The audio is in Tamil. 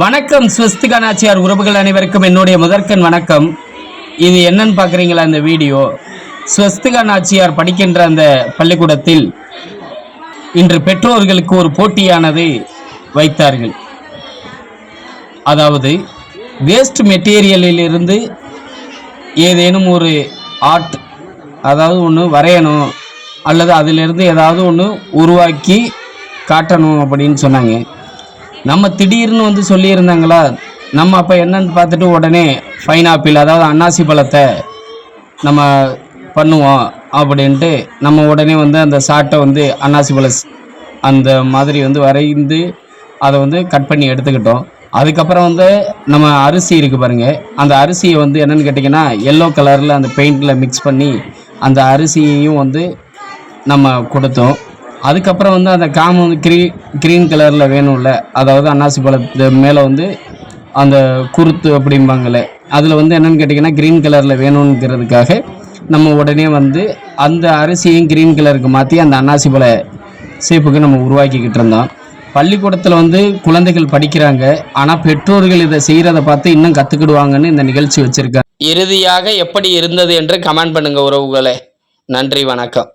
வணக்கம் ஸ்வஸ்திகா நாச்சியார் உறவுகள் அனைவருக்கும் என்னுடைய முதற்கண் வணக்கம். இது என்னன்னு பார்க்குறீங்களா? இந்த வீடியோ ஸ்வஸ்திகா நாச்சியார் படிக்கின்ற அந்த பள்ளிக்கூடத்தில் இன்று பெற்றோர்களுக்கு ஒரு போட்டியானது வைத்தார்கள். அதாவது வேஸ்ட் மெட்டீரியலில் இருந்து ஏதேனும் ஒரு ஆர்ட், அதாவது ஒன்று வரையணும் அல்லது அதிலிருந்து ஏதாவது ஒன்று உருவாக்கி காட்டணும் அப்படின்னு சொன்னாங்க. நம்ம திடீர்னு வந்து சொல்லியிருந்தாங்களா, நம்ம அப்போ என்னன்னு பார்த்துட்டு உடனே பைனாப்பிள், அதாவது அன்னாசி பழத்தை நம்ம பண்ணுவோம் அப்படின்ட்டு நம்ம உடனே வந்து அந்த சாட்டை வந்து அன்னாசி பழ அந்த மாதிரி வந்து வரைந்து அதை வந்து கட் பண்ணி எடுத்துக்கிட்டோம். அதுக்கப்புறம் வந்து நம்ம அரிசி இருக்குது பாருங்கள், அந்த அரிசியை வந்து என்னென்னு கேட்டிங்கன்னா எல்லோ கலரில் அந்த பெயிண்டில் மிக்ஸ் பண்ணி அந்த அரிசியையும் வந்து நம்ம கொடுத்தோம். அதுக்கப்புறம் வந்து அந்த காம் வந்து க்ரீன் கலரில் வேணும்ல, அதாவது அன்னாசி பழத்து மேலே வந்து அந்த குருத்து அப்படிம்பாங்களே, அதில் வந்து என்னென்னு கேட்டிங்கன்னா க்ரீன் கலரில் வேணுங்கிறதுக்காக நம்ம உடனே வந்து அந்த அரிசியும் க்ரீன் கலருக்கு மாற்றி அந்த அன்னாசி பழ சேப்புக்கு நம்ம உருவாக்கிக்கிட்டு இருந்தோம். பள்ளிக்கூடத்தில் வந்து குழந்தைகள் படிக்கிறாங்க, ஆனால் பெற்றோர்கள் இதை செய்கிறத பார்த்து இன்னும் கற்றுக்கிடுவாங்கன்னு இந்த நிகழ்ச்சி வச்சுருக்காங்க. இறுதியாக எப்படி இருந்தது என்று கமெண்ட் பண்ணுங்கள் உறவுகளே. நன்றி, வணக்கம்.